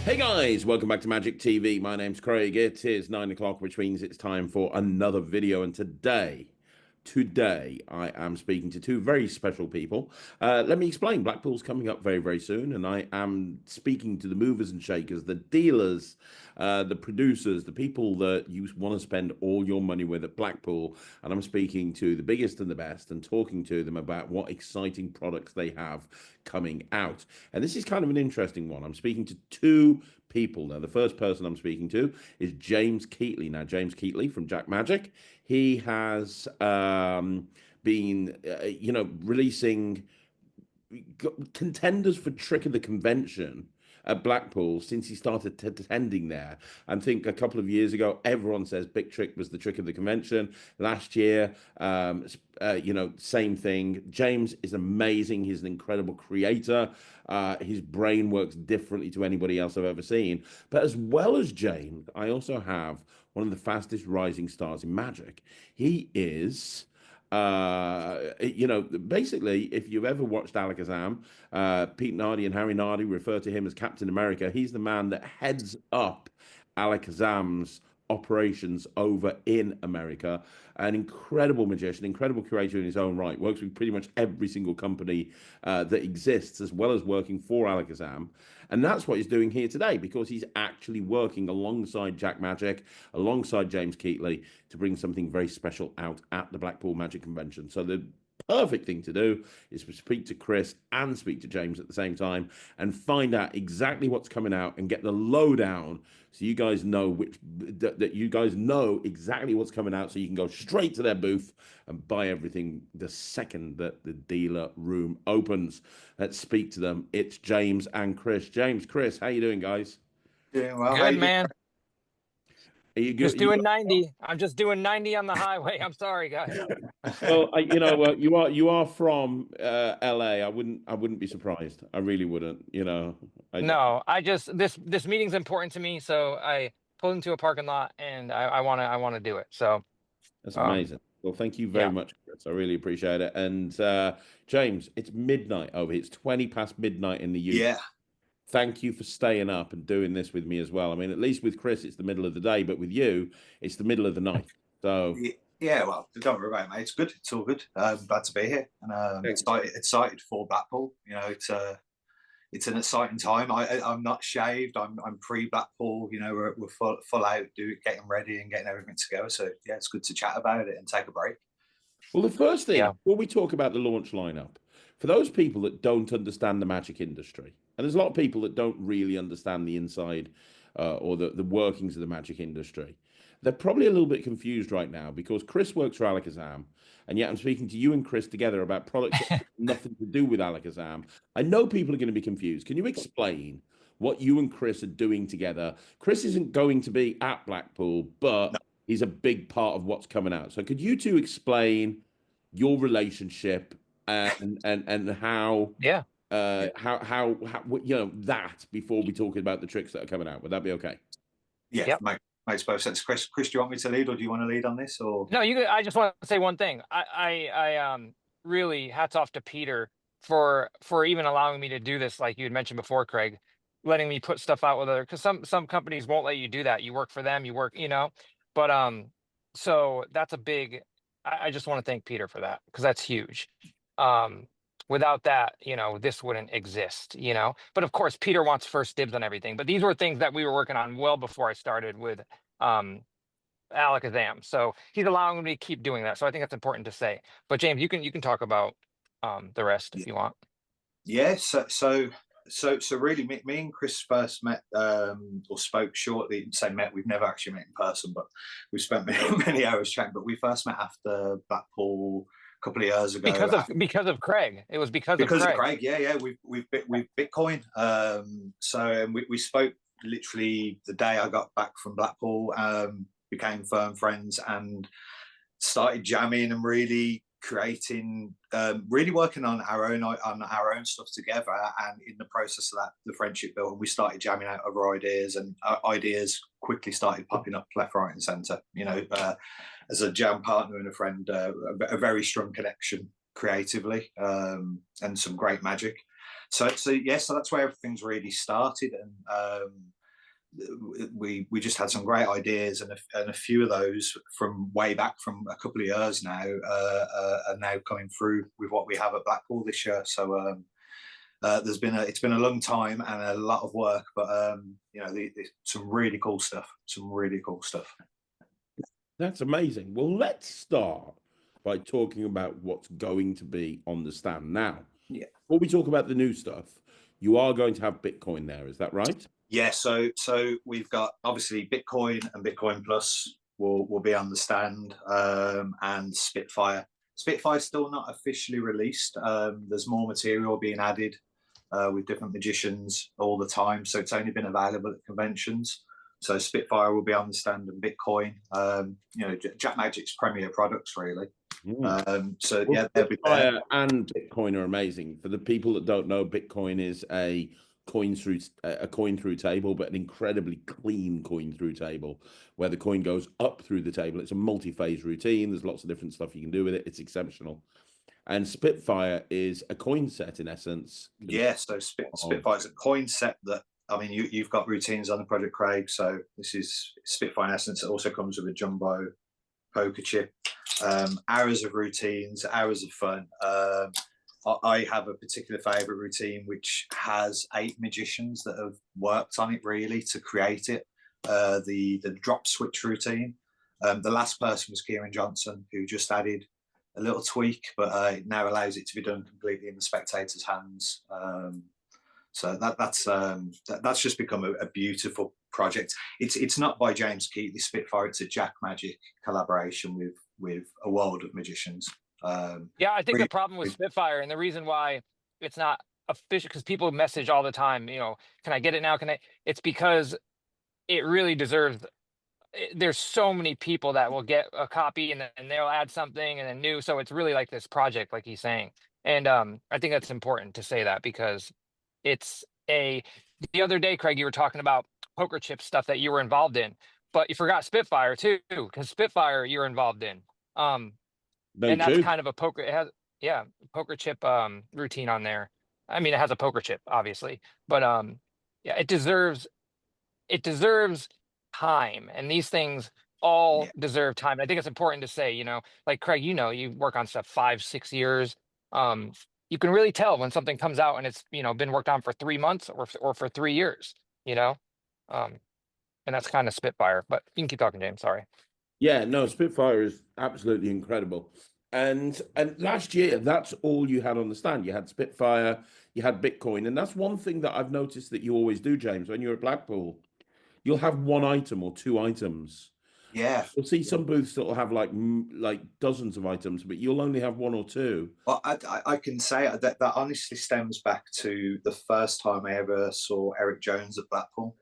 Hey guys, welcome back to Magic TV. My name's Craig. It is 9 o'clock, which means it's time for another video. And today I am speaking to two very special people. Let me explain. Blackpool's coming up very, very soon, and I am speaking to the movers and shakers, the dealers, the producers, the people that you want to spend all your money with at Blackpool. And I'm speaking to the biggest and the best and talking to them about what exciting products they have coming out. And this is kind of an interesting one. I'm speaking to two people now. The first person I'm speaking to is James Keatley. Now, James Keatley from JAK Magic. He has been, releasing contenders for Trick of the Convention at Blackpool since he started attending there. I think a couple of years ago, everyone says Big Trick was the Trick of the Convention. Last year, same thing. James is amazing. He's an incredible creator. His brain works differently to anybody else I've ever seen. But as well as James, I also have one of the fastest rising stars in Magic. He is basically, if you've ever watched Alakazam, Pete Nardi and Harry Nardi refer to him as Captain America. He's the man that heads up Alakazam's operations over in America. An incredible magician, incredible creator in his own right. Works with pretty much every single company that exists, as well as working for Alakazam. And that's what he's doing here today, because he's actually working alongside JAK Magic, alongside James Keatley, to bring something very special out at the Blackpool Magic Convention. So the perfect thing to do is to speak to Chris and speak to James at the same time and find out exactly what's coming out and get the lowdown, so you guys know that you guys know exactly what's coming out, so you can go straight to their booth and buy everything the second that the dealer room opens. Let's speak to them. It's James and Chris. James, Chris, how you doing, guys? Doing well. How Good, you doing? man. Are you Just good? doing 90. I'm just doing 90 on the highway. I'm sorry, guys. Well, you are from LA. I wouldn't be surprised. I really wouldn't. No, this meeting's important to me, so I pulled into a parking lot and I wanna do it. So That's um amazing. Well, thank you very yeah. much, Chris. I really appreciate it. And James, it's midnight over here. It's 20 past midnight in the UK. Yeah, Thank you for staying up and doing this with me as well. I mean, at least with Chris, it's the middle of the day, but with you, it's the middle of the night. So, yeah. Well, don't worry about it, mate. It's good. It's all good. Glad to be here, and excited for Blackpool. It's an exciting time. I'm not shaved. I'm pre Blackpool. We're full out, getting ready and getting everything together. So yeah, it's good to chat about it and take a break. well, the first thing, Yeah. before we talk about the launch lineup, for those people that don't understand the magic industry, and there's a lot of people that don't really understand the inside or the workings of the magic industry, they're probably a little bit confused right now, because Chris works for Alakazam, and yet I'm speaking to you and Chris together about products that have nothing to do with Alakazam. I know people are going to be confused. Can you explain what you and Chris are doing together? Chris isn't going to be at Blackpool, but No, he's a big part of what's coming out. So could you two explain your relationship and how Yeah. that before we talk about the tricks that are coming out? Would that be okay? yeah, Yep. makes both sense. Chris, do you want me to lead, or do you want to lead on this? Or No, I just want to say one thing. I really hats off to Peter for even allowing me to do this, like you had mentioned before, Craig, letting me put stuff out with other, because some companies won't let you do that. You work for them, you work, but so that's a big, I just want to thank Peter for that, because that's huge. Um Without that, this wouldn't exist. But of course, Peter wants first dibs on everything. But these were things that we were working on well before I started with um Alakazam. So he's allowing me to keep doing that. So I think that's important to say. But James, you can talk about the rest if you want. yeah, so really, me and Chris first met, or spoke shortly. Say met. We've never actually met in person, but we've spent many hours chatting. But we first met after Blackpool a couple of years ago. Because of Craig. It was because of Because of Craig. Craig, yeah. We've Bitcoin. So we spoke literally the day I got back from Blackpool. Became firm friends and started jamming and really creating, really working on our own stuff together. And in the process of that, the friendship built, and we started jamming out other ideas, and ideas quickly started popping up left, right, and centre. As a jam partner and a friend, a very strong connection creatively, and some great magic. So that's where everything's really started, and we just had some great ideas, and a few of those from way back from a couple of years now are now coming through with what we have at Blackpool this year. So it's been a long time and a lot of work, but some really cool stuff. That's amazing. Well, let's start by talking about what's going to be on the stand now. Yeah. Before we talk about the new stuff, you are going to have Bitcoin there, is that right? Yeah. So we've got obviously Bitcoin and Bitcoin Plus will be on the stand, and Spitfire. Spitfire's still not officially released. There's more material being added with different magicians all the time, so it's only been available at conventions. So Spitfire will be on the stand, and Bitcoin, JAK Magic's premier products, really. So well, yeah, they'll be there. And Bitcoin are amazing. For the people that don't know, Bitcoin is a coin through table, but an incredibly clean coin through table where the coin goes up through the table. It's a multi-phase routine. There's lots of different stuff you can do with it. It's exceptional. And Spitfire is a coin set in essence. Yeah, so Spitfire is a coin set that, I mean, you've got routines on the project, Craig. So this is Spitfire in essence. It also comes with a jumbo poker chip, hours of routines, hours of fun. I have a particular favorite routine which has 8 magicians that have worked on it really to create it. The drop switch routine. The last person was Kieran Johnson, who just added a little tweak, but it now allows it to be done completely in the spectator's hands. So that's just become a beautiful project. It's not by James Keatley Spitfire. It's a JAK Magic collaboration with a world of magicians. Yeah, I think the problem with Spitfire, and the reason why it's not official, because people message all the time, can I get it now? It's because it really deserves. There's so many people that will get a copy and then they'll add something and then new. So it's really like this project, like he's saying. And I think that's important to say that, because the other day, Craig, you were talking about poker chip stuff that you were involved in, but you forgot Spitfire too, because Spitfire you're involved in. And that's kind of a poker. It has, poker chip routine on there. I mean, it has a poker chip, obviously, but yeah, it deserves time, and these things all deserve time. I think it's important to say, like Craig, you work on stuff 5-6 years. You can really tell when something comes out and it's been worked on for 3 months or for 3 years. And that's kind of Spitfire. But you can keep talking, James. Sorry. Yeah, no, Spitfire is absolutely incredible. And last year, that's all you had on the stand. You had Spitfire, you had Bitcoin, and that's one thing that I've noticed that you always do, James. When you're at Blackpool, you'll have 1 item or 2 items. Yeah, you'll see some booths that will have like dozens of items, but you'll only have 1 or 2. Well, I can say that honestly stems back to the first time I ever saw Eric Jones at Blackpool.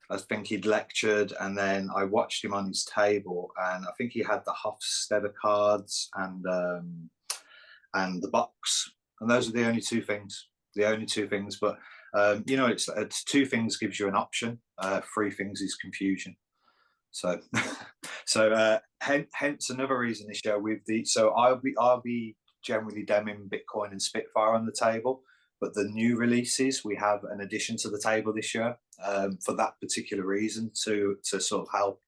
I think he'd lectured, and then I watched him on his table, and I think he had the Hofstadter cards and the box, and those are the only 2 things. But it's 2 things gives you an option. 3 things is confusion. So, hence another reason this year I'll be generally demoing Bitcoin and Spitfire on the table. But the new releases, we have an addition to the table this year for that particular reason to sort of help.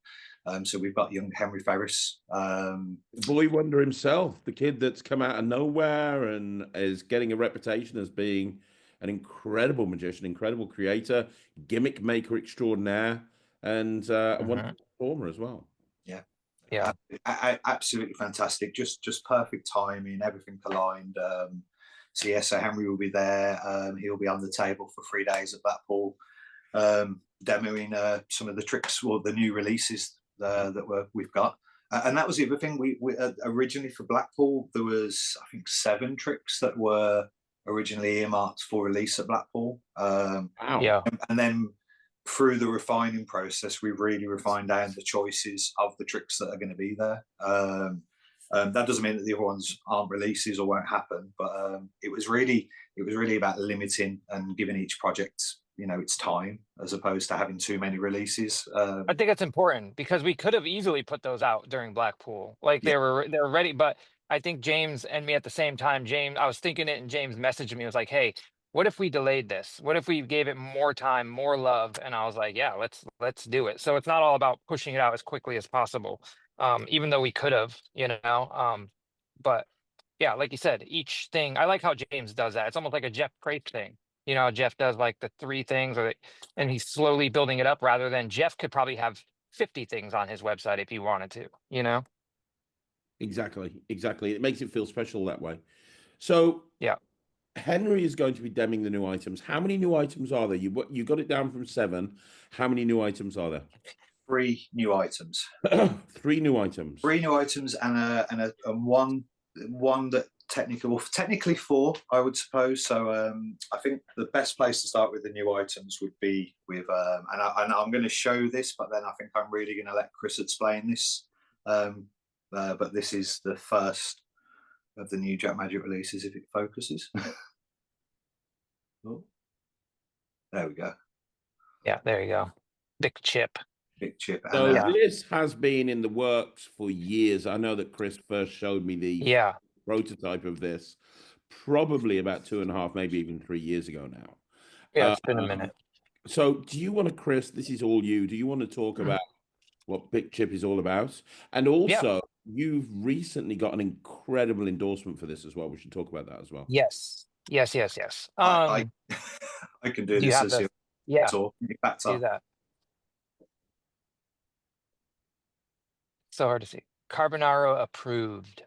So we've got young Henry Ferris. Boy wonder himself, the kid that's come out of nowhere and is getting a reputation as being an incredible magician, incredible creator, gimmick maker extraordinaire, and a wonderful performer as well. Yeah. Absolutely fantastic. Just perfect timing, everything aligned. So Henry will be there. He'll be on the table for 3 days at Blackpool, demoing some of the tricks or the new releases that we've got. And that was the other thing. We originally for Blackpool, there was I think 7 tricks that were originally earmarked for release at Blackpool. Wow. And then through the refining process, we really refined down the choices of the tricks that are going to be there. That doesn't mean that the other ones aren't releases or won't happen, but it was really about limiting and giving each project its time, as opposed to having too many releases. I think it's important because we could have easily put those out during Blackpool, like they were ready. But I think James and me at the same time. James, I was thinking it, and James messaged me. It was like, "Hey, what if we delayed this? What if we gave it more time, more love? And I was like, yeah, let's do it. So it's not all about pushing it out as quickly as possible, even though we could have, but yeah, like you said, each thing. I like how James does that. It's almost like a Jeff Crape thing. Jeff does like the 3 things, and he's slowly building it up, rather than Jeff could probably have 50 things on his website if he wanted to. Exactly. It makes it feel special that way. So Yeah. Henry is going to be demoing the new items. How many new items are there? You got it down from 7. How many new items are there? 3 new items. 3 new items. 3 new items and one that technically 4, I would suppose. So I think the best place to start with the new items would be with and I'm going to show this, but then I think I'm really going to let Chris explain this. But this is the first of the new JAK Magic releases, if it focuses. Oh, there we go. Yeah, there you go. Big chip. So this has been in the works for years. I know that Chris first showed me the prototype of this probably about 2.5, maybe even 3 years ago now. Yeah, it's been a minute. So do you want to, Chris, this is all you. Do you want to talk about what Big Chip is all about? And also, you've recently got an incredible endorsement for this as well. We should talk about that as well. Yes. I can do this as your tour. Do that. So hard to see. Carbonaro approved,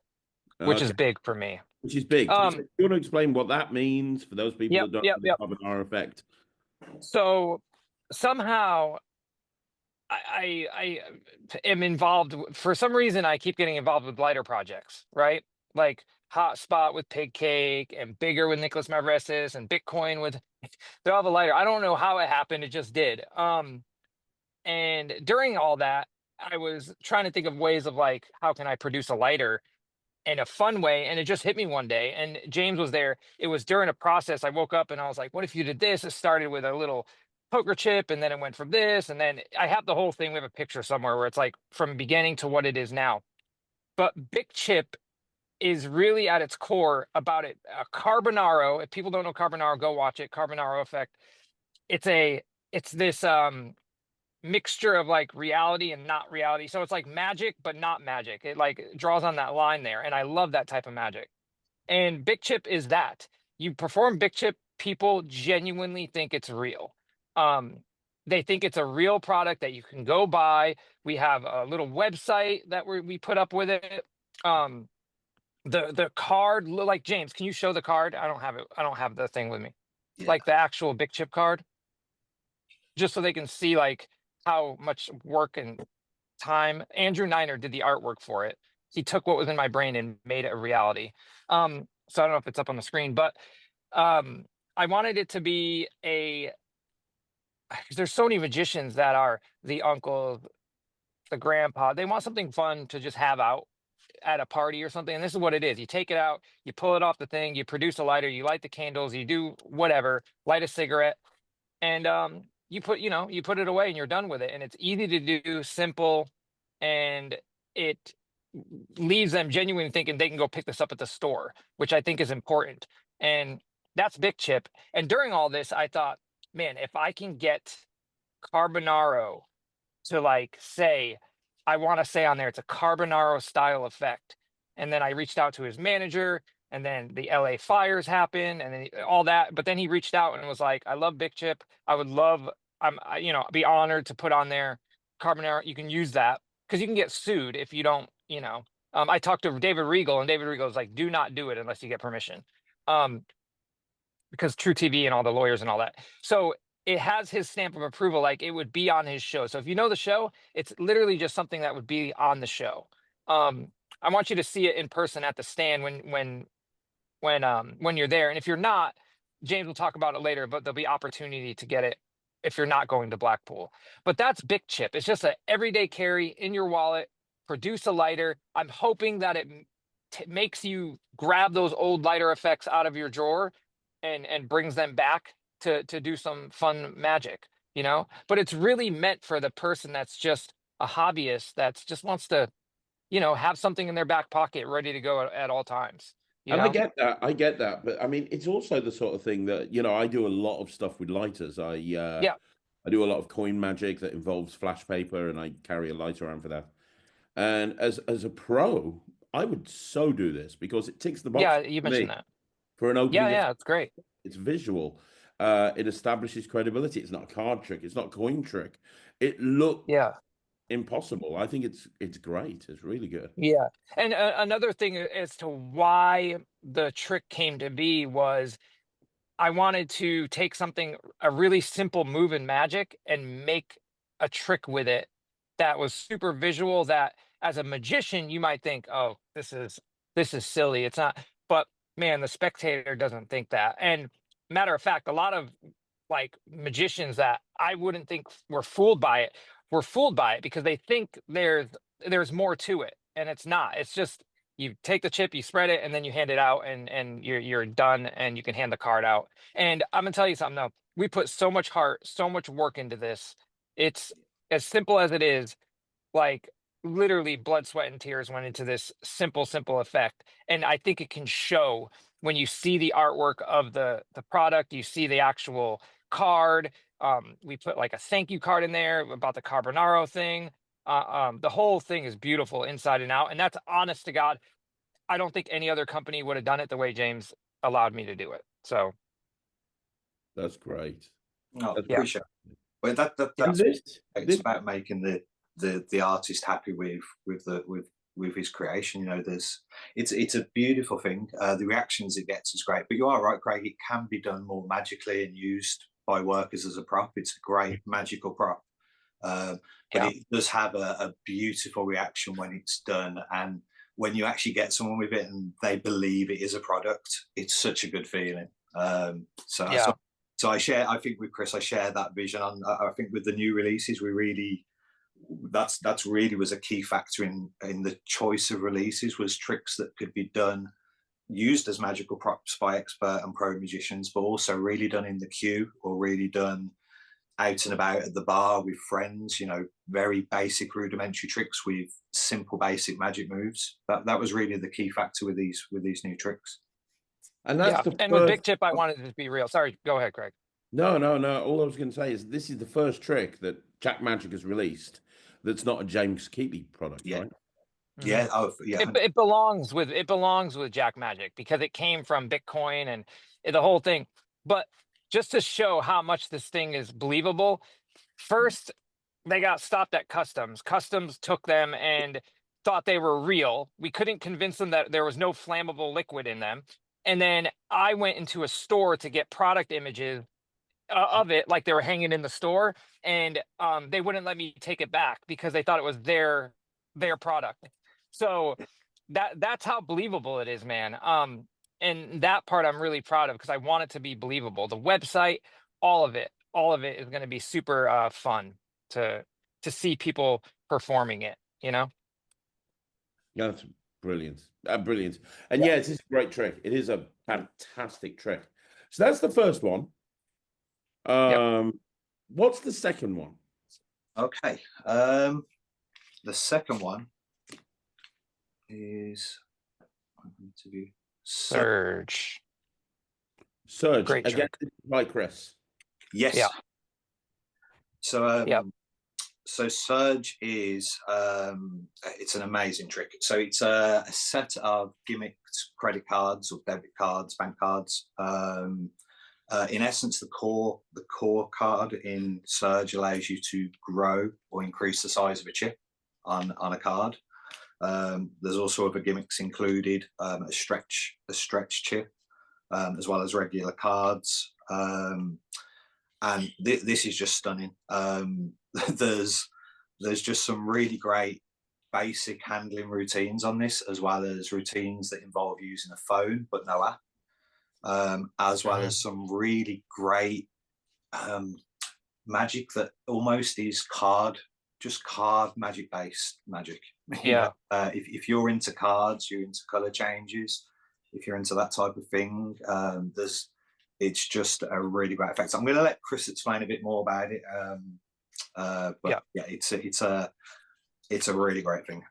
which is big for me. Which is big. Do you want to explain what that means for those people that don't know the Carbonaro effect? So somehow I am involved. For some reason, I keep getting involved with lighter projects, right? Like Hotspot with Pig Cake, and Bigger with Nicholas Mavresis, and Bitcoin with they're all the lighter. I don't know how it happened. It just did. And during all that, I was trying to think of ways of like, how can I produce a lighter in a fun way? And it just hit me one day, and James was there. It was during a process. I woke up and I was like, what if you did this? It started with a little poker chip, and then it went from this, and then I have the whole thing. We have a picture somewhere where it's like from beginning to what it is now. But Big Chip is really at its core about it. Carbonaro, if people don't know Carbonaro, go watch it. Carbonaro effect. It's this mixture of like reality and not reality. So it's like magic, but not magic. It like draws on that line there. And I love that type of magic. And Big Chip is that. You perform Big Chip, people genuinely think it's real. They think it's a real product that you can go buy. We have a little website that we put up with it. The card, like, James, can you show the card? I don't have it. I don't have the thing with me. Yeah. Like the actual Big Chip card, just so they can see like how much work and time. Andrew Niner did the artwork for it. He took what was in my brain and made it a reality. So I don't know if it's up on the screen, but I wanted it to be there's so many magicians that are the uncle, the grandpa. They want something fun to just have out at a party or something. And this is what it is. You take it out, you pull it off the thing, you produce a lighter, you light the candles, you do whatever, light a cigarette, and you put it away and you're done with it. And it's easy to do, simple, and it leaves them genuinely thinking they can go pick this up at the store, which I think is important. And that's Big Chip. And during all this, I thought, man, if I can get Carbonaro to like say, I want to say on there, it's a Carbonaro style effect. And then I reached out to his manager, and then the LA fires happened, and then all that. But then he reached out and was like, I love Big Chip. I would love, be honored to put on there Carbonaro. You can use that, because you can get sued if you don't, I talked to David Regal, and David Regal was like, do not do it unless you get permission. Because True TV and all the lawyers and all that. So it has his stamp of approval, like it would be on his show. So if you know the show, it's literally just something that would be on the show. I want you to see it in person at the stand when you're there. And if you're not, James will talk about it later, but there'll be opportunity to get it if you're not going to Blackpool. But that's Big Chip. It's just an everyday carry in your wallet, produce a lighter. I'm hoping that it makes you grab those old lighter effects out of your drawer and brings them back to do some fun magic, but it's really meant for the person that's just a hobbyist that just wants to, have something in their back pocket ready to go at all times, you And I know? get that, but I mean, it's also the sort of thing that, you know, I do a lot of stuff with lighters. Yeah, I do a lot of coin magic that involves flash paper, and I carry a lighter around for that. And as a pro, I would so do this because it ticks the box yeah, you for me mentioned that. for an Yeah, opening of. yeah, it's great. It's visual. It establishes credibility. It's not a card trick. It's not a coin trick. It looks Yeah. impossible. I think it's great. It's really good. Yeah. And another thing as to why the trick came to be was I wanted to take something, a really simple move in Magic, and make a trick with it that was super visual. That as a magician, you might think, "Oh, this is silly." It's not, but man, the spectator doesn't think that. And matter of fact, a lot of like magicians that I wouldn't think were fooled by it were fooled by it because they think there's more to it, and it's not. It's just you take the chip, you spread it, and then you hand it out, and you're done, and you can hand the card out. And I'm gonna tell you something though. We put so much heart, so much work into this. It's as simple as it is, like literally blood, sweat, and tears went into this simple effect. And I think it can show when you see the artwork of the product, you see the actual card. We put like a thank you card in there about the Carbonaro thing. The whole thing is beautiful inside and out. And that's honest to God. I don't think any other company would have done it the way James allowed me to do it. So That's great. No, That's yeah, appreciate it. Well, and that's it's this about making the artist happy with his creation. You know, it's a beautiful thing. The reactions it gets is great. But you are right, Craig. It can be done more magically and used by workers as a prop. It's a great magical prop. But yeah, it does have a beautiful reaction when it's done, and when you actually get someone with it and they believe it is a product, it's such a good feeling. So, yeah, so I think with Chris, I share that vision. And I think with the new releases, we really, that's really was a key factor in the choice of releases, was tricks that could be done, used as magical props by expert and pro magicians, but also really done in the queue or really done out and about at the bar with friends. You know, very basic rudimentary tricks with simple basic magic moves. That was really the key factor with these new tricks. and that's yeah. the And with first. Big Chip, I wanted it to be real. Sorry, go ahead, Craig. No, no, no. All I was going to say is this is the first trick that JAK Magic has released that's not a James Keatley product, Yeah, right? Mhm. yeah, oh yeah, It belongs with JAK Magic because it came from Bitcoin and the whole thing. But just to show how much this thing is believable, first they got stopped at customs. Customs took them and thought they were real. We couldn't convince them that there was no flammable liquid in them. And then I went into a store to get product images of it, like they were hanging in the store, and they wouldn't let me take it back because they thought it was their product. So that's how believable it is, man. And that part I'm really proud of because I want it to be believable. The website, all of it is going to be super fun to see people performing it. You know? Yeah, that's brilliant. Brilliant. And Yeah. yeah, it is a great trick. It is a fantastic trick. So that's the first one. Yep. What's the second one? okay. The second one is interview. Surge. Surge. Great Again, trick. by Chris. Yes. Yeah. So Yep. so Surge is it's an amazing trick. So it's a set of gimmicked credit cards or debit cards, bank cards. In essence, the core card in Surge allows you to grow or increase the size of a chip on a card. There's also other gimmicks included, a stretch chip, as well as regular cards. And this is just stunning. There's just some really great basic handling routines on this, as well as routines that involve using a phone but no app, as well as some really great magic that almost is card magic based magic. Yeah. If you're into cards, you're into color changes, if you're into that type of thing, it's just a really great effect. I'm going to let Chris explain a bit more about it, but yeah, it's a really great thing.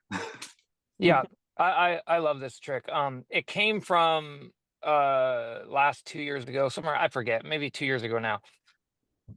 Yeah. I love this trick. It came from last 2 years ago, somewhere I forget, maybe 2 years ago now.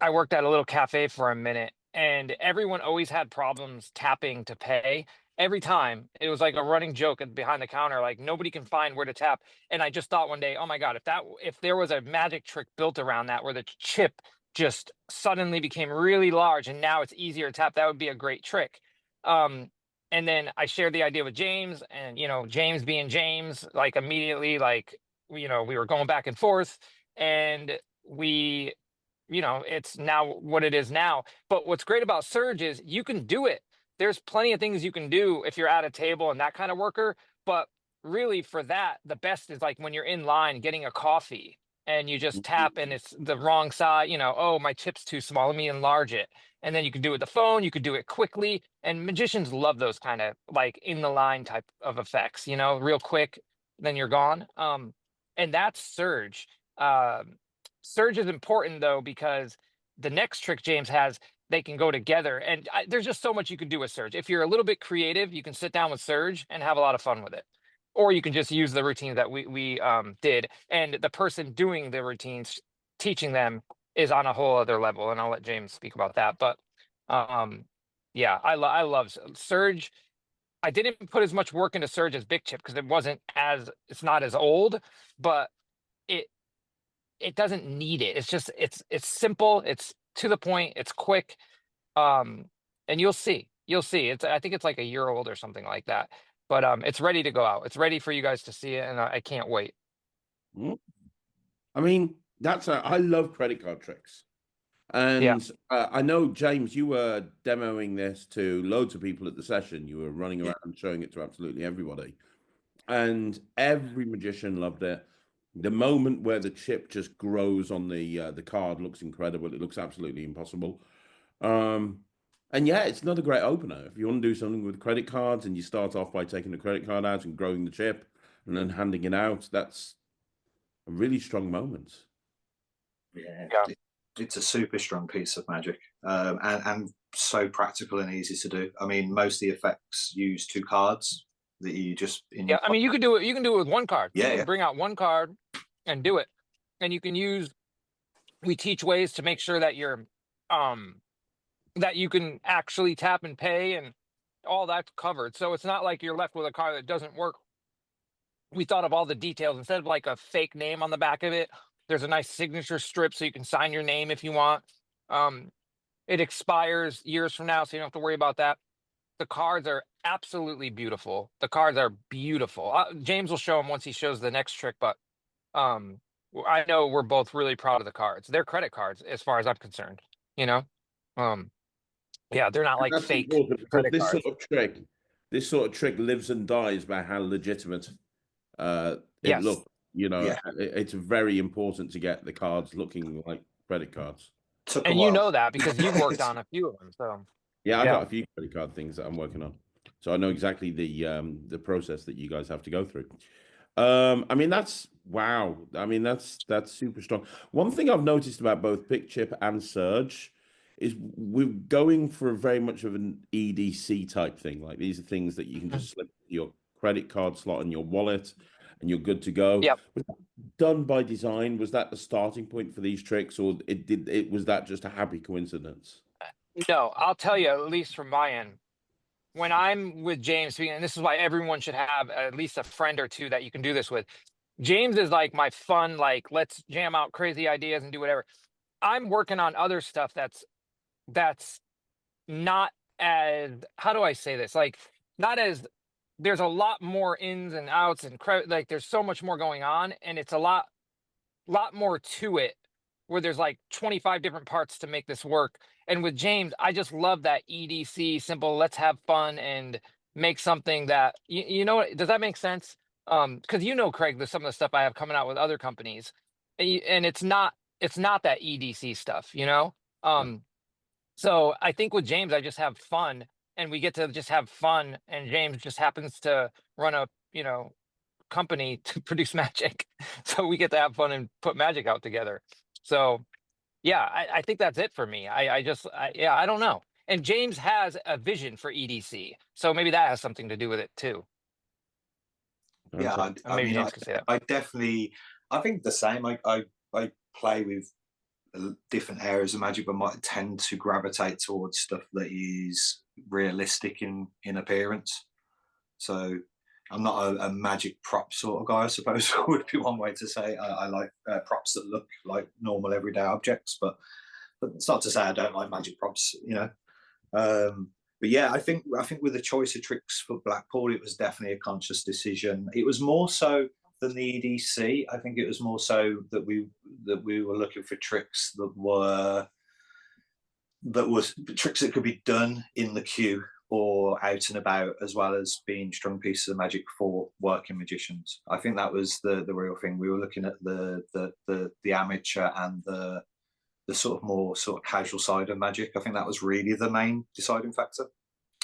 I worked at a little cafe for a minute, and everyone always had problems tapping to pay. Every time it was like a running joke behind the counter, like nobody can find where to tap. And I just thought one day, oh my god, if there was a magic trick built around that where the chip just suddenly became really large and now it's easier to tap, that would be a great trick. Um, and then I shared the idea with James, and James being James, like immediately, like we were going back and forth, and we it's now what it is now. But what's great about Surge is you can do it. There's plenty of things you can do if you're at a table and that kind of worker. But really, for that, the best is like when you're in line getting a coffee and you just tap and it's the wrong side, oh, my chip's too small, let me enlarge it. And then you can do it with the phone, you could do it quickly. And magicians love those kind of like in the line type of effects, real quick, then you're gone. And that's Surge. Surge is important though, because the next trick James has, they can go together, and there's just so much you can do with Surge. If you're a little bit creative, you can sit down with Surge and have a lot of fun with it, or you can just use the routine that we did, and the person doing the routines, teaching them, is on a whole other level. And I'll let James speak about that. But yeah, I love Surge. I didn't put as much work into Surge as Big Chip because it's not as old, but it it doesn't need it. It's just it's simple, it's to the point, it's quick. Um, and you'll see. You'll see. I think it's like a year old or something like that. But it's ready to go out. It's ready for you guys to see it, and I can't wait. I mean, I love credit card tricks. Yeah. And I know, James, you were demoing this to loads of people at the session. You were running Yeah. around showing it to absolutely everybody. And every magician loved it. The moment where the chip just grows on the card looks incredible. It looks absolutely impossible. Um, and yeah, it's another great opener. If you want to do something with credit cards and you start off by taking the credit card out and growing the chip and then handing it out, that's a really strong moment. Yeah. Yeah. It's a super strong piece of magic, and so practical and easy to do. I mean, most of the effects use two cards that you just in Yeah. your. I mean, you could do it. You can do it with one card. You Yeah, can yeah. bring out one card and do it. And you can use. We teach ways to make sure that that you can actually tap and pay, and all that's covered. So it's not like you're left with a card that doesn't work. We thought of all the details. Instead of like a fake name on the back of it, there's a nice signature strip so you can sign your name if you want. Um, it expires years from now, so you don't have to worry about that. The cards are absolutely beautiful. The cards are beautiful. James will show them once he shows the next trick, but I know we're both really proud of the cards. They're credit cards as far as I'm concerned. You know, um, yeah, they're not And like that's fake important because credit cards. this sort of trick lives and dies by how legitimate it Yes, looks. You know, Yeah. it's very important to get the cards looking like credit cards. Took a and you while. know that because you've worked on a few of them. So Yeah, I yeah, got a few credit card things that I'm working on, so I know exactly the process that you guys have to go through. I mean that's wow. I mean that's super strong. One thing I've noticed about both Pick Chip and Surge is we're going for very much of an EDC type thing. Like these are things that you can Mhm. just slip your credit card slot in your wallet and you're good to go. Yep. Was that done by design? Was that the starting point for these tricks, or it was that just a happy coincidence? No, I'll tell you, at least from my end, when I'm with James, and this is why everyone should have at least a friend or two that you can do this with. James is like my fun, like let's jam out crazy ideas and do whatever. I'm working on other stuff that's not as, how do I say this? Like not as, there's a lot more ins and outs and like there's so much more going on, and it's a lot more to it, where there's like 25 different parts to make this work. And with James, I just love that EDC simple, let's have fun and make something that you know what, does that make sense? Because Craig, there's some of the stuff I have coming out with other companies, and it's not that EDC stuff, you know? Um, so I think with James, I just have fun, and we get to just have fun, and James just happens to run a, company to produce magic. So we get to have fun and put magic out together. So yeah, I think that's it for me. Yeah, I don't know. And James has a vision for EDC. So maybe that has something to do with it too. Yeah, Okay. Maybe mean, James could say that. I definitely, I think the same. I play with different areas of Magic, but might tend to gravitate towards stuff that is realistic in appearance. So I'm not a Magic prop sort of guy, I suppose would be one way to say. I like props that look like normal everyday objects, but it's not to say I don't like Magic props, you know. But yeah, I think with the choice of tricks for Blackpool, it was definitely a conscious decision. It was more so than the EDC. I think it was more so that we were looking for tricks that was tricks that could be done in the queue or out and about, as well as being strung pieces of Magic for working magicians. I think that was the real thing. We were looking at the amateur and the sort of more sort of casual side of Magic. I think that was really the main deciding factor.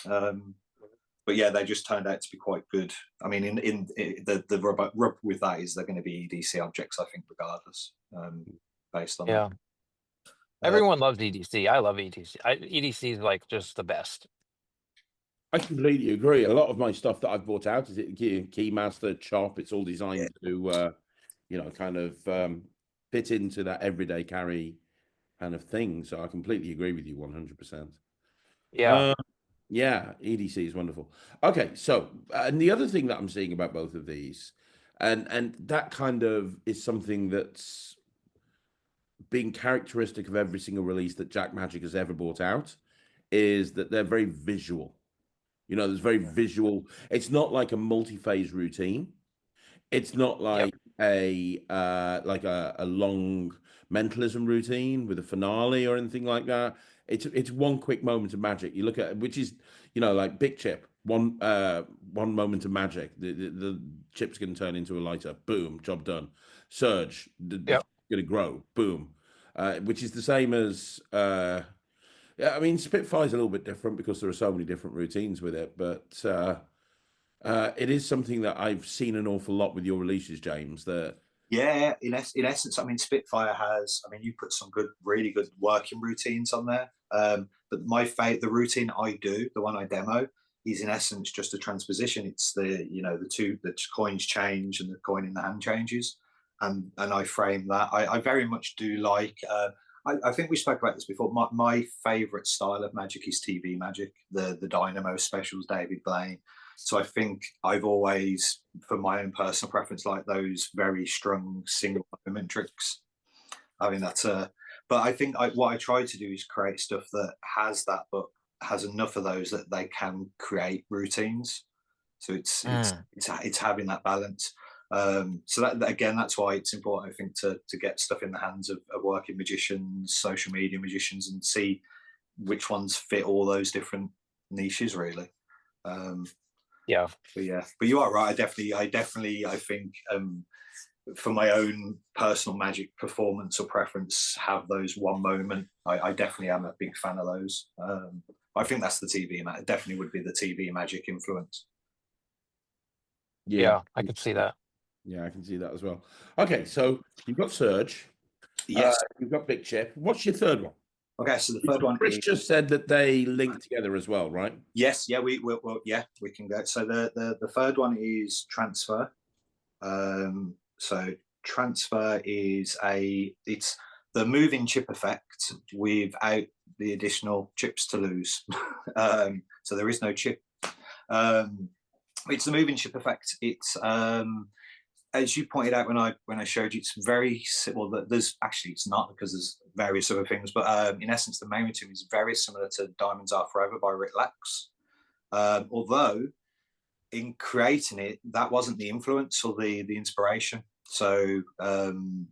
But yeah, they just turned out to be quite good. I mean, in the rub with that is they're going to be EDC objects, I think, regardless, based on Yeah. that. Everyone loves EDC. I love EDC. EDC is like just the best. I completely agree. A lot of my stuff that I've bought out is Keymaster, Chop. It's all designed to, kind of fit into that everyday carry kind of thing. So I completely agree with you 100%. Yeah. Yeah, EDC is wonderful. Okay, so and the other thing that I'm seeing about both of these, and that kind of is something that's been characteristic of every single release that Jack Magic has ever brought out, is that they're very visual. There's very visual. It's not like a multi-phase routine. It's not Yep. like a long mentalism routine with a finale or anything like that. It's one quick moment of magic. You look at, which is like Big Chip, one moment of magic. The chip's going to turn into a lighter. Boom, job done. Surge, the Yep. going to grow. Boom, which is the same as. Yeah, I mean, Spitfire's a little bit different because there are so many different routines with it, but it is something that I've seen an awful lot with your releases, James. That Yeah, in essence, I mean, Spitfire has. I mean, you put some really good working routines on there. But the routine I do, the one I demo, is in essence just a transposition. It's the coins change and the coin in the hand changes, and I frame that. I very much do like. I think we spoke about this before. My favourite style of Magic is TV Magic, the Dynamo specials, David Blaine. So I think I've always, for my own personal preference, like those very strong single moment tricks. I mean, but I think what I try to do is create stuff that has that, but has enough of those that they can create routines. So it's having that balance. So that again, that's why it's important, I think, to get stuff in the hands of working magicians, social media magicians, and see which ones fit all those different niches, really. Yeah. But you are right. I definitely, I think, for my own personal Magic performance or preference, have those one moment. I definitely am a big fan of those. I think that's the TV. It definitely would be the TV Magic influence. Yeah, I could see that. Yeah, I can see that as well. Okay, so you've got Surge. Yes. You've got Big Chip. What's your third one? Okay, so the third one. Chris just said that they link together as well, right? Yes. Yeah. We can go. So the third one is Transfer. So Transfer is it's the moving chip effect without the additional chips to lose. So there is no chip. It's the moving chip effect. It's as you pointed out when I showed you, it's very well. There's actually, it's not, because there's various other things, but in essence, the main routine is very similar to Diamonds Are Forever by Rick Lax. Although in creating it, that wasn't the influence or the inspiration. So I mean,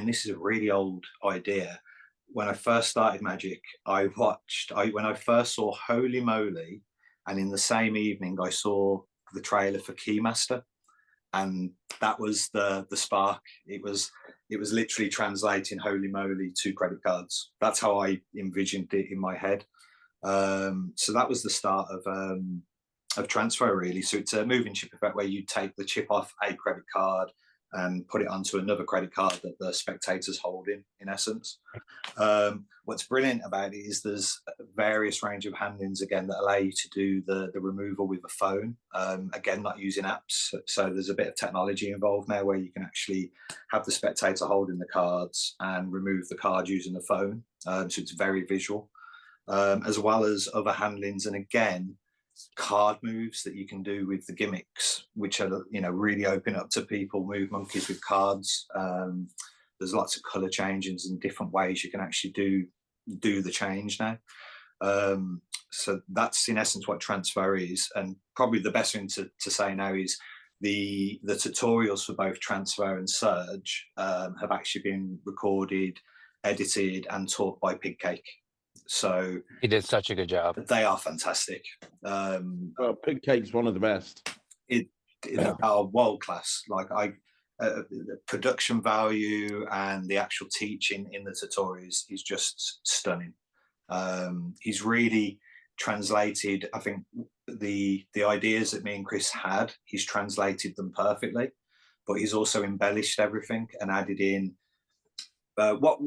this is a really old idea. When I first started Magic, when I first saw Holy Moly, and in the same evening I saw the trailer for Keymaster, and that was the spark. It was literally translating Holy Moly to credit cards. That's how I envisioned it in my head. So that was the start of Transfer, really. So it's a moving chip effect where you take the chip off a credit card and put it onto another credit card that the spectator's holding, in essence. What's brilliant about it is there's various range of handlings, again, that allow you to do the removal with a phone, again, not using apps. So there's a bit of technology involved now where you can actually have the spectator holding the cards and remove the card using the phone. So it's very visual, as well as other handlings. And again, card moves that you can do with the gimmicks, which are, you know, really open up to people, move monkeys with cards. There's lots of color changes and different ways you can actually do the change now. So that's in essence what transfer is. And probably the best thing to say now is the tutorials for both transfer and surge have actually been recorded, edited, and taught by Pigcake. So he did such a good job. They are fantastic. Well, Pigcake's one of the best. They are world class. Like the production value and the actual teaching in the tutorials is just stunning. He's really translated, I think, the ideas that me and Chris had. He's translated them perfectly, but he's also embellished everything and added in. What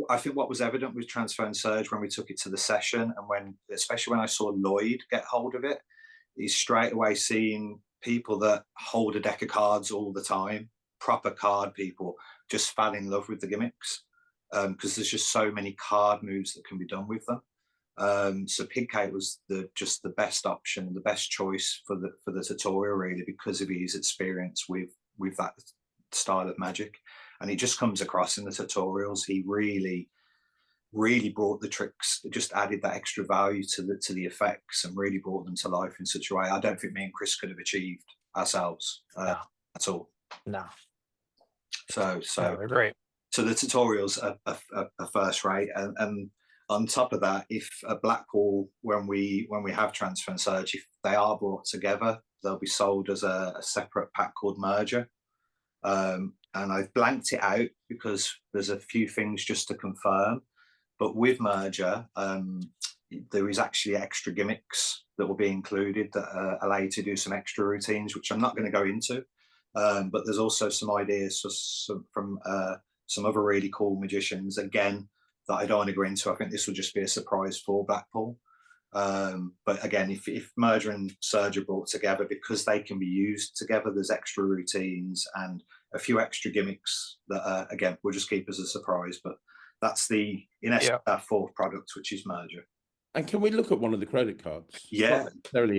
was evident with Transfer and Surge when we took it to the session, and especially when I saw Lloyd get hold of it, is straight away seeing people that hold a deck of cards all the time, proper card people, just fell in love with the gimmicks, because there's just so many card moves that can be done with them. So Pigcake was just the best option, the best choice for the tutorial, really, because of his experience with that style of magic. And he just comes across in the tutorials. He really brought the tricks, just added that extra value to the effects and really brought them to life in such a way I don't think me and Chris could have achieved ourselves at all. No. So they're great. So the tutorials are first rate, and on top of that, if at Blackpool, when we have Transfer and Surge, if they are brought together, they'll be sold as a separate pack called Merger. And I've blanked it out because there's a few things just to confirm. But with Merger, there is actually extra gimmicks that will be included that allow you to do some extra routines, which I'm not going to go into. But there's also some ideas from some other really cool magicians, again, that I don't want to go into. I think this will just be a surprise for Blackpool. But again, if Merger and Surge are brought together, because they can be used together, there's extra routines and a few extra gimmicks that, again, will just keep as a surprise. But that's in essence, our fourth product, which is Merger. And can we look at one of the credit cards? Yeah.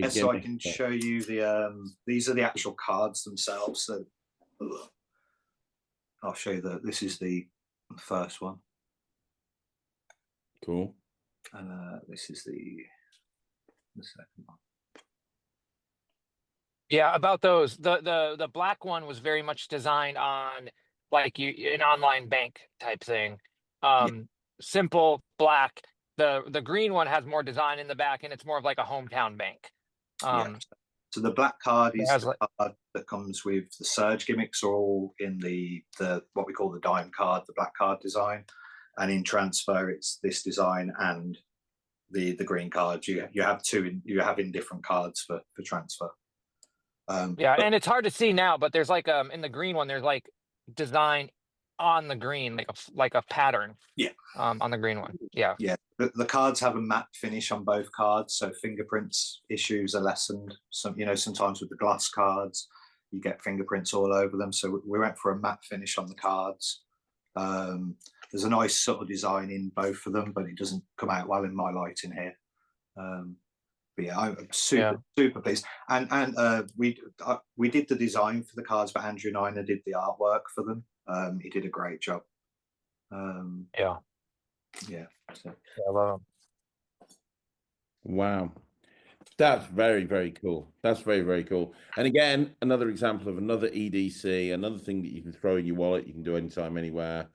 So I can show you these are the actual cards themselves. So I'll show you this is the first one. Cool. And this is the second one. Yeah, about those, the black one was very much designed on like an online bank type thing. Simple black. The green one has more design in the back, and it's more of like a hometown bank. So the black card is the card that comes with the Surge gimmicks, are all in the what we call the dime card, the black card design, and in Transfer it's this design and the green card. You have in different cards for Transfer. And it's hard to see now, but there's like in the green one there's like design on the green, like a pattern. On the green one. The cards have a matte finish on both cards, so fingerprints issues are lessened. Sometimes with the glass cards you get fingerprints all over them, so we went for a matte finish on the cards. There's a nice subtle design in both of them, but it doesn't come out well in my lighting here. But yeah, I'm super pleased. And we did the design for the cards, but Andrew Niner did the artwork for them. He did a great job. I love him. Wow. That's very, very cool. That's very, very cool. And again, another example of another EDC, another thing that you can throw in your wallet, you can do anytime, anywhere.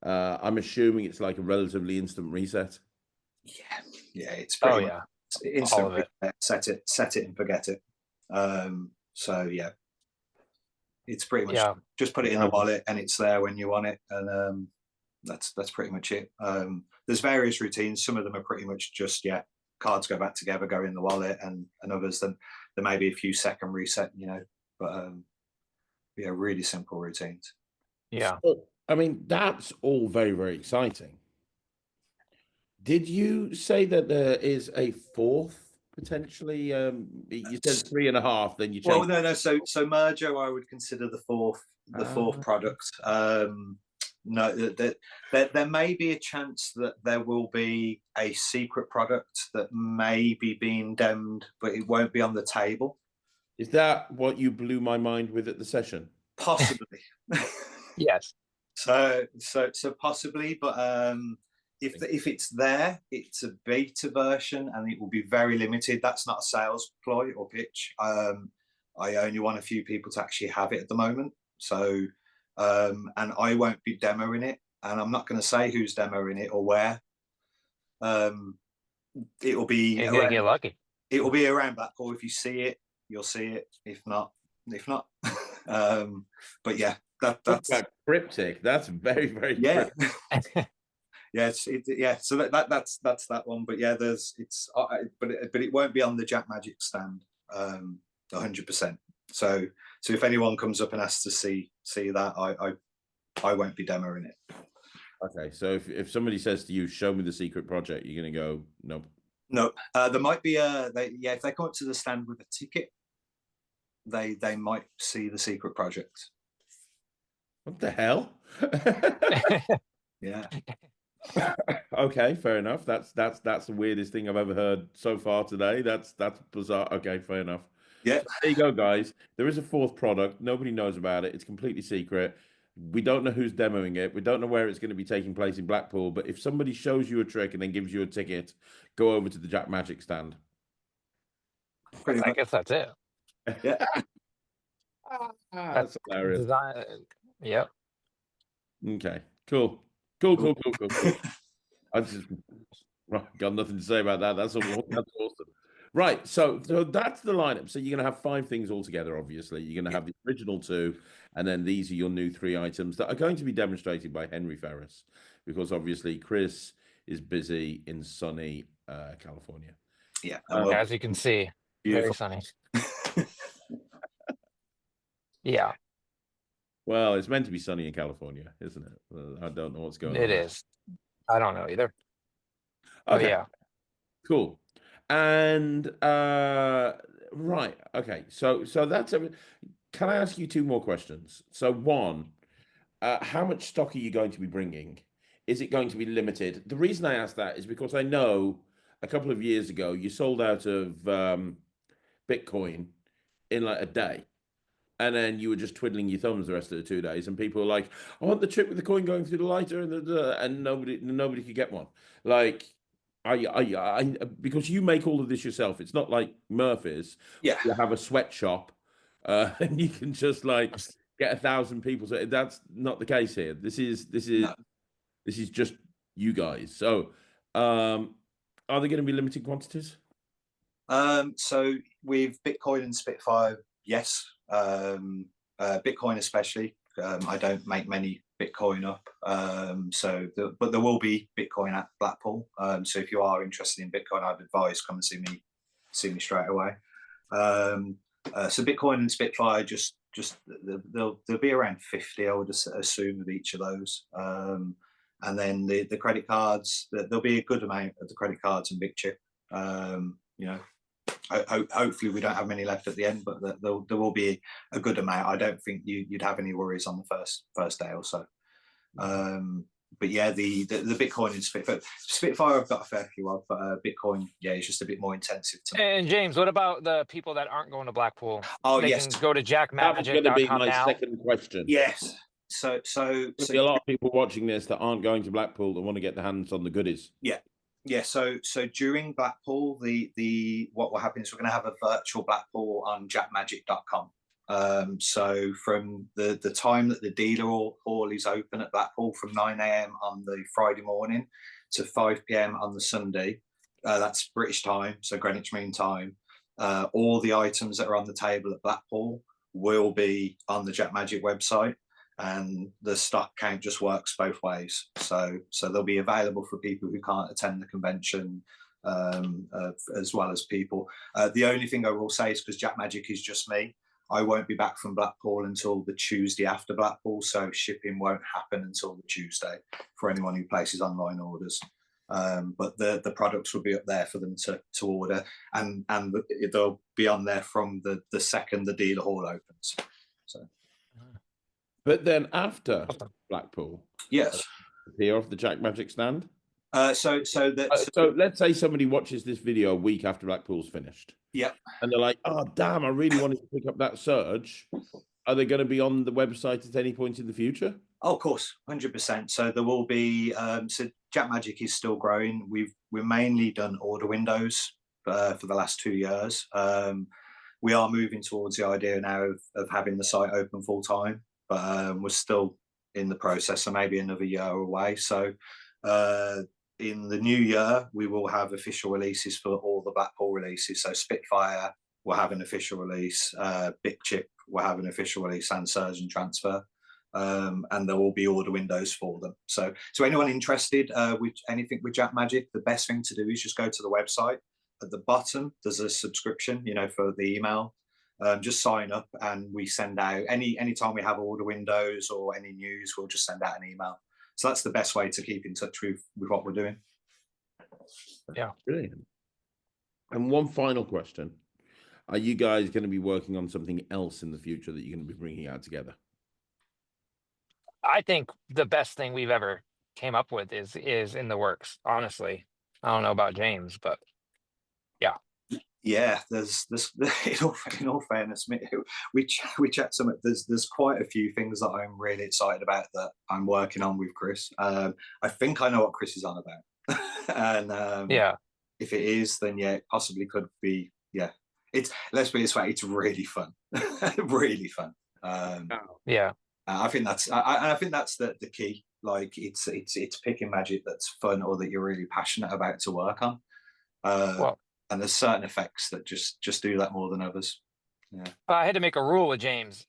I'm assuming it's like a relatively instant reset. Yeah, it's pretty much instant all of it. Reset, set it and forget it. So yeah, it's pretty much just put it in the wallet and it's there when you want it, and that's pretty much it. There's various routines. Some of them are pretty much just cards go back together, go in the wallet, and others then there may be a few second reset, but Yeah, really simple routines. Yeah. So, I mean, that's all very, very exciting. Did you say that there is a fourth potentially? You said 3.5, then you Well, changed. no. So Merjo, I would consider the fourth product. No, there may be a chance that there will be a secret product that may be being demmed, but it won't be on the table. Is that what you blew my mind with at the session? Possibly. Yes. So possibly, but if it's there, it's a beta version and it will be very limited. That's not a sales ploy or pitch. I only want a few people to actually have it at the moment. So, and I won't be demoing it, and I'm not going to say who's demoing it or where. It will be. You're gonna get lucky. It will be around Blackpool. If you see it, you'll see it. If not. But yeah, that's cryptic. That's very, very yeah. cryptic. Yeah, so that's that one. But yeah, but it won't be on the JAK Magic stand, 100%. So if anyone comes up and asks to see that, I won't be demoing it. Okay, so if somebody says to you, "Show me the secret project," you're going to go, "Nope." No, there might be if they come up to the stand with a ticket, they might see the secret project. What the hell? Yeah. Okay, fair enough. That's the weirdest thing I've ever heard so far today. That's bizarre. Okay, fair enough. Yeah. So there you go, guys. There is a fourth product. Nobody knows about it. It's completely secret. We don't know who's demoing it. We don't know where it's going to be taking place in Blackpool. But if somebody shows you a trick and then gives you a ticket, go over to the JAK Magic stand. I guess that's it. Yeah. That's hilarious. Design. Yep. Okay. Cool. I just got nothing to say about that. That's awesome. Right. So that's the lineup. So you're going to have 5 things altogether, obviously. You're going to have the original 2, and then these are your new 3 items that are going to be demonstrated by Henry Ferris, because obviously Chris is busy in sunny California. Yeah. As you can see, beautiful. very sunny. Yeah. Well, it's meant to be sunny in California, isn't it? I don't know what's going on. It is. I don't know either. Okay. Oh, yeah. Cool. And right. Okay. So that's can I ask you 2 more questions? So one, how much stock are you going to be bringing? Is it going to be limited? The reason I ask that is because I know a couple of years ago you sold out of Bitcoin in like a day. And then you were just twiddling your thumbs the rest of the 2 days, and people were like, "I want the trick with the coin going through the lighter," and nobody could get one. Like, I because you make all of this yourself. It's not like Murphy's. Yeah. You have a sweatshop, and you can just like get 1,000 people. So that's not the case here. This is just you guys. So, are there going to be limited quantities? So with Bitcoin and Spitfire, yes. Bitcoin especially. I don't make many Bitcoin up. But there will be Bitcoin at Blackpool. So if you are interested in Bitcoin, I'd advise come and see me straight away. So Bitcoin and Spitfire, just they'll be around 50, I would assume, of each of those. And then the credit cards, there'll be a good amount of the credit cards and big chip. Hopefully we don't have many left at the end, but there will be a good amount. I don't think you'd have any worries on the first day or so. But yeah, the Bitcoin and Spitfire I've got a fair few of, but Bitcoin, yeah, it's just a bit more intensive. And James, what about the people that aren't going to Blackpool? Oh, they yes, can go to JAKMagic.com. That was going to be my now. second question. Yes. So a lot of people watching this that aren't going to Blackpool that want to get their hands on the goodies. Yeah. So during Blackpool, the what will happen is we're going to have a virtual Blackpool on JAKMagic.com. So from the time that the dealer hall is open at Blackpool, from 9 a.m. on the Friday morning to 5 p.m. on the Sunday, that's British time, so Greenwich Mean Time. All the items that are on the table at Blackpool will be on the JAK Magic website, and the stock count just works both ways. So they'll be available for people who can't attend the convention, as well as people. The only thing I will say is, because JAK Magic is just me, I won't be back from Blackpool until the Tuesday after Blackpool, so shipping won't happen until the Tuesday for anyone who places online orders. But the products will be up there for them to order, and they'll be on there from the second the dealer hall opens. So, but then after Blackpool, yes, appear off the JAK Magic stand. So let's say somebody watches this video a week after Blackpool's finished. Yeah. And they're like, oh, damn, I really wanted to pick up that surge. Are they going to be on the website at any point in the future? Oh, of course, 100%. So there will be, so JAK Magic is still growing. We've mainly done order windows for the last 2 years. We are moving towards the idea now of having the site open full time, but we're still in the process, so maybe another year away. So in the new year, we will have official releases for all the Blackpool releases. So Spitfire will have an official release, Big Chip will have an official release, and Surge and Transfer. And there will be order windows for them. So anyone interested with anything with JAK Magic, the best thing to do is just go to the website. At the bottom, there's a subscription, for the email. Just sign up, and we send out anytime we have order windows or any news, we'll just send out an email. So that's the best way to keep in touch with what we're doing. Yeah, brilliant. And one final question: are you guys going to be working on something else in the future that you're going to be bringing out together? I think the best thing we've ever came up with is in the works. Honestly, I don't know about James, but yeah, there's in all fairness, we chat some. There's quite a few things that I'm really excited about that I'm working on with Chris. I think I know what Chris is on about, and if it is, then yeah, it possibly could be. Yeah, let's be this way, it's really fun, really fun. I think that's the key. Like it's picking magic that's fun or that you're really passionate about to work on. And there's certain effects that just do that more than others. Yeah. I had to make a rule with James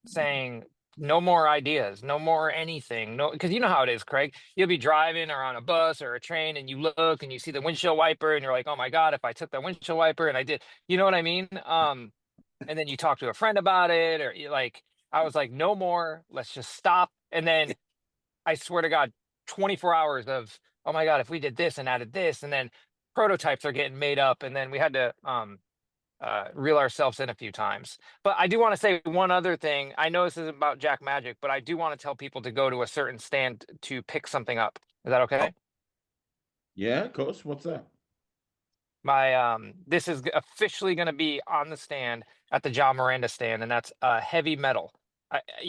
saying no more ideas, no more anything. No, because you know how it is, Craig. You'll be driving or on a bus or a train and you look and you see the windshield wiper and you're like, oh my God, if I took the windshield wiper and I did, you know what I mean? And then you talk to a friend about it, or I was like, no more, let's just stop. And then I swear to God, 24 hours of, oh my God, if we did this and added this, and then prototypes are getting made up, and then we had to reel ourselves in a few times. But I do want to say one other thing. I know this isn't about JAK Magic, but I do want to tell people to go to a certain stand to pick something up. Is that okay? Yeah, of course. What's that? This is officially going to be on the stand at the John Miranda stand, and that's heavy metal.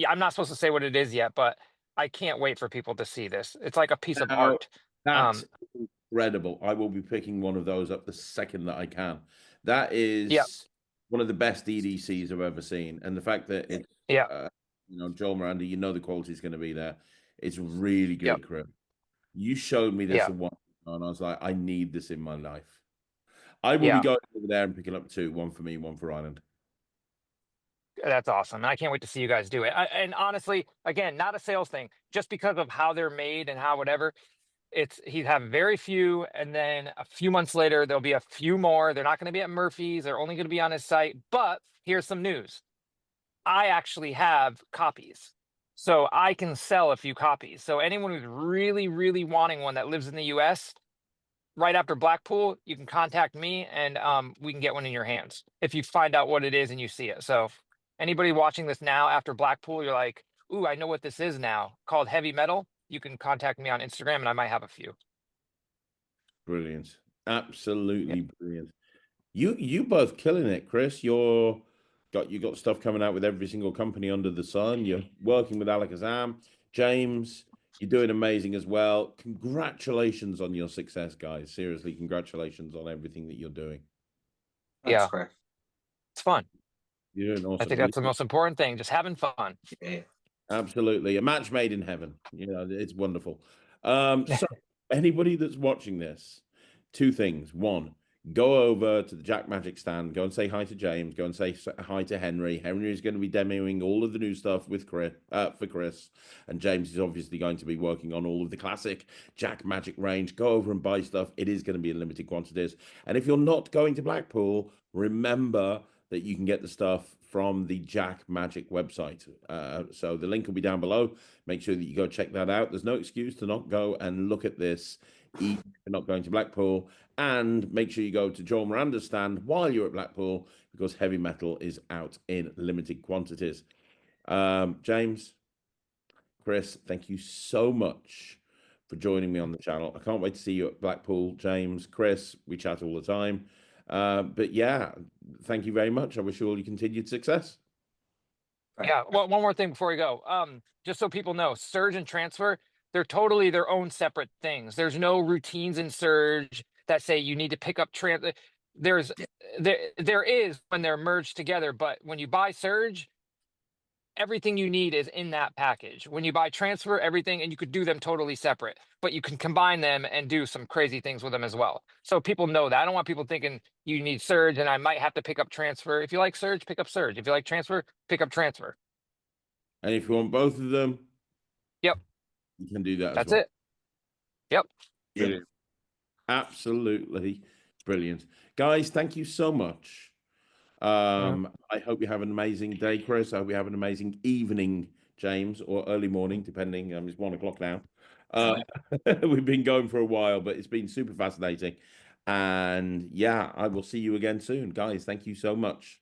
I'm not supposed to say what it is yet, but I can't wait for people to see this. It's like a piece of art. That's incredible. I will be picking one of those up the second that I can. That is one of the best EDCs I've ever seen, and the fact that it's Joel Miranda, the quality is going to be there. It's really good, Chris. You showed me this and I was like, I need this in my life. I will be going over there and picking up two, one for me, one for Ryland. That's awesome. And I can't wait to see you guys do it. And honestly, again, not a sales thing, just because of how they're made and how whatever. He'd have very few, and then a few months later, there'll be a few more. They're not going to be at Murphy's. They're only going to be on his site. But here's some news. I actually have copies, so I can sell a few copies. So anyone who's really, really wanting one that lives in the US, right after Blackpool, you can contact me, and we can get one in your hands if you find out what it is and you see it. So anybody watching this now after Blackpool, you're like, ooh, I know what this is now, called heavy metal. You can contact me on Instagram, and I might have a few. Brilliant. Absolutely brilliant. You both killing it, Chris. You got stuff coming out with every single company under the sun. You're working with Alakazam. James, you're doing amazing as well. Congratulations on your success, guys. Seriously, congratulations on everything that you're doing. That's great. It's fun. You're doing awesome. I think that's the most important thing, just having fun. Yeah. Absolutely. A match made in heaven. It's wonderful. So anybody that's watching this, two things. One, go over to the JAK Magic stand, go and say hi to James, go and say hi to Henry. Henry is going to be demoing all of the new stuff with Chris, for Chris, and James is obviously going to be working on all of the classic JAK Magic range. Go over and buy stuff. It is going to be in limited quantities. And if you're not going to Blackpool, remember that you can get the stuff from the JAK Magic website. So the link will be down below. Make sure that you go check that out. There's no excuse to not go and look at this, even if you're not going to Blackpool. And make sure you go to Joel Miranda's stand while you're at Blackpool, because heavy metal is out in limited quantities. James, Chris, thank you so much for joining me on the channel. I can't wait to see you at Blackpool. James, Chris, we chat all the time. But yeah, thank you very much. I wish you all your continued success. Yeah, well, one more thing before we go. Just so people know, Surge and Transfer, they're totally their own separate things. There's no routines in Surge that say you need to pick up there is when they're merged together, but when you buy Surge, everything you need is in that package. When you buy Transfer, everything, and you could do them totally separate, but you can combine them and do some crazy things with them as well. So people know that. I don't want people thinking you need Surge and I might have to pick up Transfer. If you like Surge, pick up Surge. If you like Transfer, pick up Transfer. And if you want both of them, yep, you can do that That's as well. it. Yep. Brilliant. Absolutely brilliant. Guys, thank you so much. I hope you have an amazing day, Chris. I hope you have an amazing evening, James, or early morning, depending. It's 1 o'clock now. We've been going for a while, but it's been super fascinating. And yeah, I will see you again soon. Guys, thank you so much.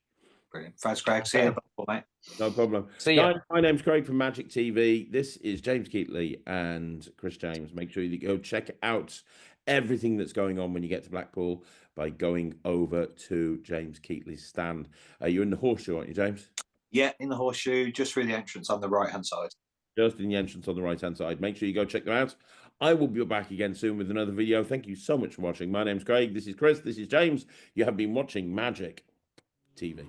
Brilliant. Thanks, Craig. See you, mate. No problem. See ya. Guys, my name's Craig from Magic TV. This is James Keatley and Chris James. Make sure you go check out everything that's going on when you get to Blackpool by going over to James Keatley's stand. You're in the Horseshoe, aren't you, James? Yeah, in the Horseshoe, just through the entrance on the right-hand side. Just in the entrance on the right-hand side. Make sure you go check them out. I will be back again soon with another video. Thank you so much for watching. My name's Craig. This is Chris. This is James. You have been watching Magic TV.